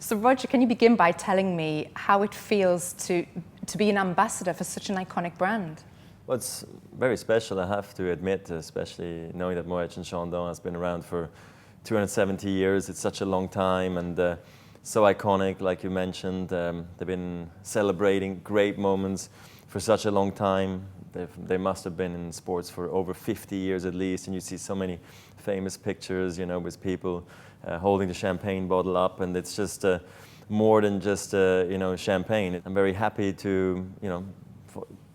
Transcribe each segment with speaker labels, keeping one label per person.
Speaker 1: So Roger, can you begin by telling me how it feels to be an ambassador for such an iconic brand?
Speaker 2: Well, it's very special, I have to admit, especially knowing that Moet Chandon has been around for 270 years. It's such a long time and so iconic, like you mentioned. They've been celebrating great moments for such a long time. They must have been in sports for over 50 years at least, and you see so many famous pictures, you know, with people holding the champagne bottle up, and it's just more than just you know, champagne. I'm very happy to, you know,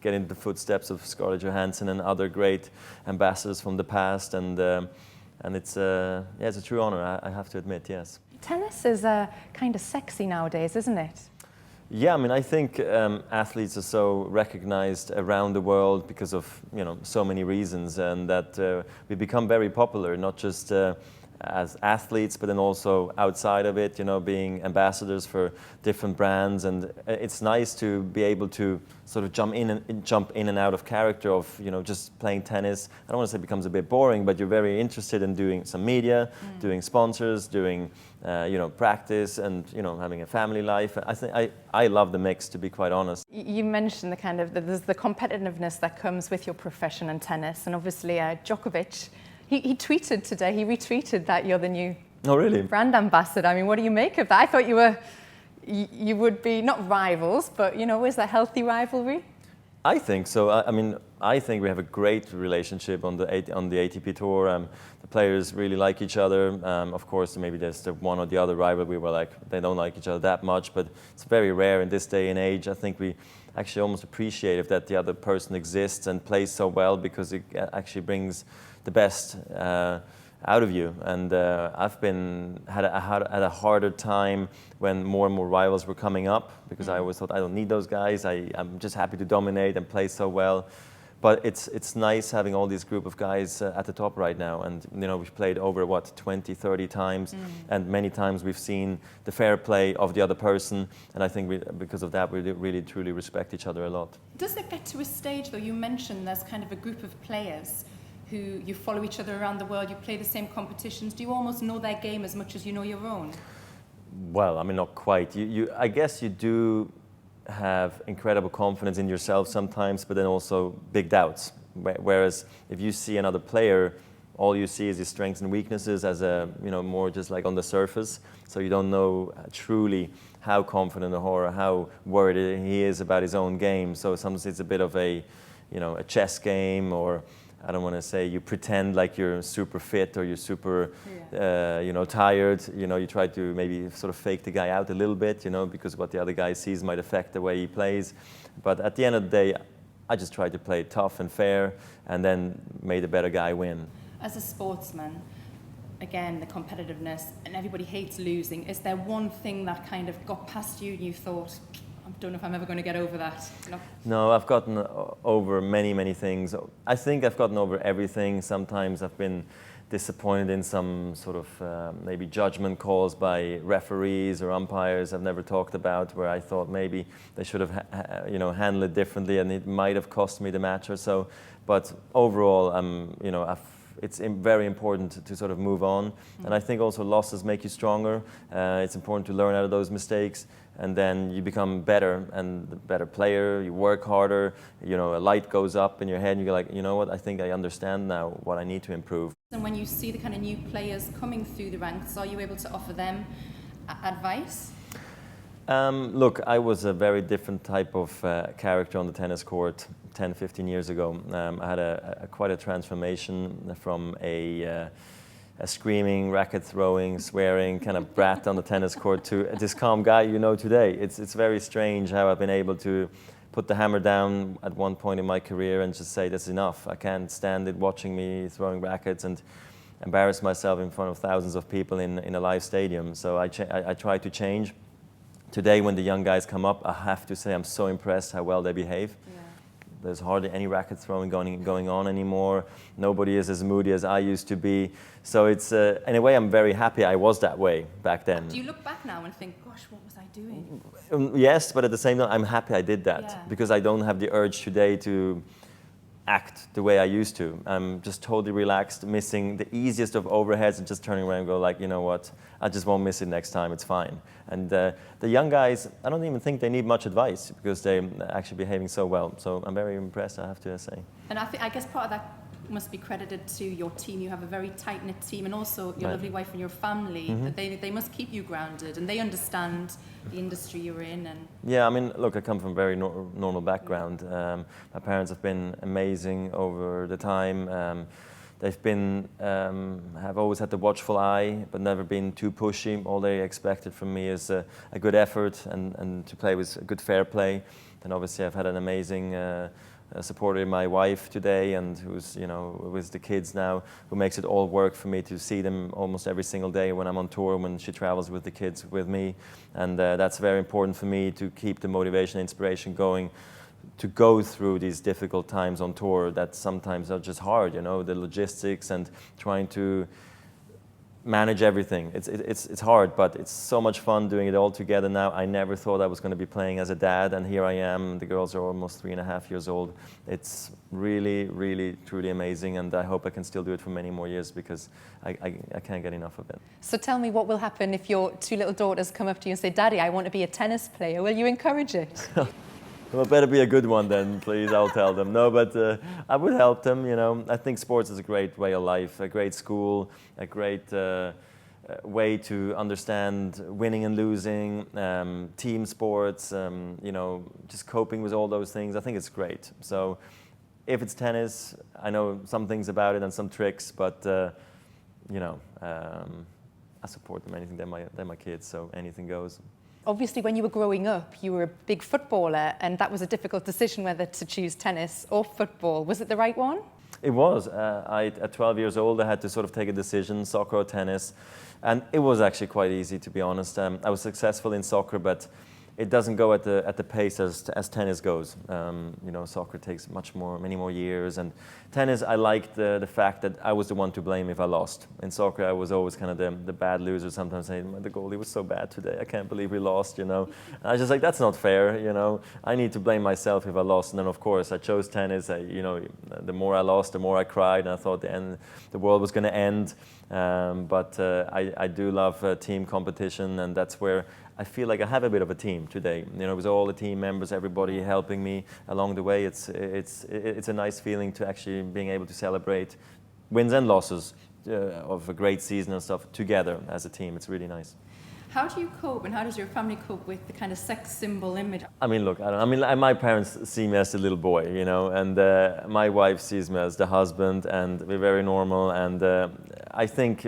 Speaker 2: get into the footsteps of Scarlett Johansson and other great ambassadors from the past, and it's yeah, it's a true honor, I have to admit, yes.
Speaker 1: Tennis is kind of sexy nowadays, isn't it?
Speaker 2: Yeah, I mean, I think athletes are so recognized around the world because of, you know, so many reasons, and that we become very popular, not just as athletes, but then also outside of it, you know, being ambassadors for different brands. And it's nice to be able to sort of jump in and out of character of, you know, just playing tennis. I don't want to say it becomes a bit boring, but you're very interested in doing some media, doing sponsors, doing, you know, practice, and, you know, having a family life. I think I love the mix, to be quite honest.
Speaker 1: You mentioned the kind of, there's the competitiveness that comes with your profession in tennis, and obviously Djokovic, he tweeted today, he retweeted that you're the new brand ambassador. I mean, what do you make of that? I thought you would be, not rivals, but, you know, is that healthy rivalry?
Speaker 2: I think so. I mean, I think we have a great relationship on the ATP Tour. The players really like each other. Of course, maybe there's the one or the other rivalry where they don't like each other that much, but it's very rare in this day and age. I think we actually almost appreciate if that the other person exists and plays so well, because it actually brings the best out of you. And I've had a harder time when more and more rivals were coming up, because I always thought, I don't need those guys. I'm just happy to dominate and play so well. But it's nice having all this group of guys at the top right now. And, you know, we've played over, what, 20, 30 times. And many times we've seen the fair play of the other person. And I think because of that, we really, truly respect each other a lot.
Speaker 3: Does it get to a stage, though, you mentioned there's kind of a group of players who you follow each other around the world, you play the same competitions. Do you almost know their game as much as you know your own?
Speaker 2: Well, I mean, not quite. I guess you do have incredible confidence in yourself sometimes, but then also big doubts. Whereas if you see another player, all you see is his strengths and weaknesses as you know, more just like on the surface. So you don't know truly how confident or how worried he is about his own game. So sometimes it's a bit of a, you know, a chess game, or I don't want to say you pretend like you're super fit or you're super, you know, tired. You know, you try to maybe sort of fake the guy out a little bit, you know, because what the other guy sees might affect the way he plays. But at the end of the day, I just try to play tough and fair, and then may the better guy win.
Speaker 3: As a sportsman, again, the competitiveness, and everybody hates losing. Is there one thing that kind of got past you and you thought, I don't know if I'm ever going to get over that?
Speaker 2: No, I've gotten over many, many things. I think I've gotten over everything. Sometimes I've been disappointed in some sort of maybe judgment calls by referees or umpires I've never talked about, where I thought maybe they should have you know, handled it differently, and it might have cost me the match or so. But overall, you know, it's very important to sort of move on. And I think also losses make you stronger. It's important to learn out of those mistakes, and then you become better and a better player. You work harder, you know, a light goes up in your head and you're like, you know what, I think I understand now what I need to improve.
Speaker 3: And when you see the kind of new players coming through the ranks, are you able to offer them advice?
Speaker 2: Look, I was a very different type of character on the tennis court 10, 15 years ago. I had quite a transformation from a screaming, racket throwing, swearing kind of brat on the tennis court to this calm guy you know today. It's very strange how I've been able to put the hammer down at one point in my career and just say, that's enough. I can't stand it watching me throwing rackets and embarrass myself in front of thousands of people in a live stadium. So I try to change. Today, when the young guys come up, I have to say I'm so impressed how well they behave. There's hardly any racket throwing going on anymore. Nobody is as moody as I used to be. So it's, in a way, I'm very happy I was that way back then.
Speaker 3: Do you look back now and think, gosh, what was I doing?
Speaker 2: Yes, but at the same time, I'm happy I did that, because I don't have the urge today to act the way I used to. I'm just totally relaxed, missing the easiest of overheads and just turning around and go like, you know what, I just won't miss it next time, it's fine. And the young guys, I don't even think they need much advice because they're actually behaving so well. So I'm very impressed, I have to say.
Speaker 3: And I guess part of that must be credited to your team. You have a very tight-knit team, and also your lovely wife and your family. That they must keep you grounded, and they understand the industry you're in. And
Speaker 2: yeah, I mean, look, I come from a very normal background. My parents have been amazing over the time. They've been, have always had the watchful eye, but never been too pushy. All they expected from me is a good effort and to play with good fair play. And obviously I've had an amazing supporter in my wife today, and who's, you know, with the kids now, who makes it all work for me to see them almost every single day when I'm on tour, when she travels with the kids with me. And that's very important for me to keep the motivation, inspiration going, to go through these difficult times on tour that sometimes are just hard, you know, the logistics and trying to manage everything. It's hard, but it's so much fun doing it all together now. I never thought I was going to be playing as a dad, and here I am. The girls are almost 3.5 years old. It's really, really, truly amazing, and I hope I can still do it for many more years because I can't get enough of it.
Speaker 1: So tell me, what will happen if your 2 little daughters come up to you and say, Daddy, I want to be a tennis player? Will you encourage it?
Speaker 2: Well, it better be a good one then, please, I'll tell them. No, but I would help them, you know. I think sports is a great way of life, a great school, a great way to understand winning and losing, team sports, you know, just coping with all those things. I think it's great. So if it's tennis, I know some things about it and some tricks, but, you know, I support them. Anything, they're my kids, so anything goes.
Speaker 1: Obviously, when you were growing up, you were a big footballer, and that was a difficult decision whether to choose tennis or football. Was it the right one?
Speaker 2: It was. At 12 years old, I had to sort of take a decision, soccer or tennis. And it was actually quite easy, to be honest. I was successful in soccer, but it doesn't go at the pace as tennis goes. You know, soccer takes many more years. And tennis, I liked the fact that I was the one to blame if I lost. In soccer, I was always kind of the bad loser, sometimes saying, the goalie was so bad today, I can't believe we lost, you know. And I was just like, that's not fair, you know. I need to blame myself if I lost. And then, of course, I chose tennis. You know, the more I lost, the more I cried, and I thought the world was going to end. But I do love team competition, and that's where I feel like I have a bit of a team today. You know, with all the team members, everybody helping me along the way. It's a nice feeling to actually being able to celebrate wins and losses of a great season and stuff together as a team. It's really nice.
Speaker 3: How do you cope, and how does your family cope with the kind of sex symbol image?
Speaker 2: I mean, look, my parents see me as a little boy, you know, and my wife sees me as the husband, and we're very normal. And I think,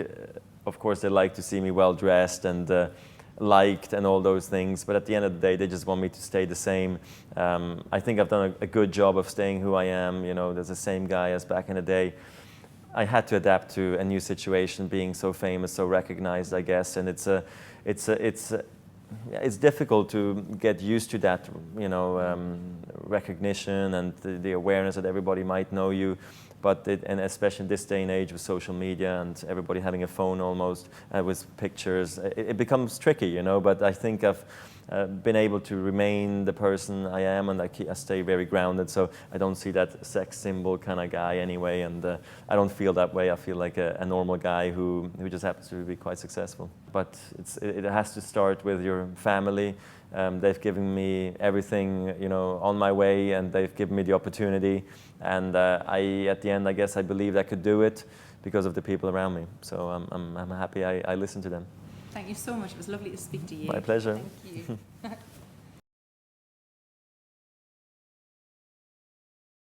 Speaker 2: of course, they like to see me well dressed and liked and all those things, but at the end of the day, they just want me to stay the same. I think I've done a good job of staying who I am. You know, there's the same guy as back in the day. I had to adapt to a new situation, being so famous, so recognized, I guess, and it's difficult to get used to that, you know, recognition and the awareness that everybody might know you. But and especially in this day and age with social media and everybody having a phone almost with pictures, it becomes tricky, you know. But I think I've been able to remain the person I am, and I stay very grounded. So I don't see that sex symbol kind of guy anyway, and I don't feel that way. I feel like a normal guy who just happens to be quite successful. But it has to start with your family. They've given me everything, you know, on my way, and they've given me the opportunity. And at the end, I guess I believed I could do it because of the people around me. So I'm happy I listened to them.
Speaker 3: Thank you so much. It was lovely to speak to you.
Speaker 2: My pleasure.
Speaker 3: Thank you.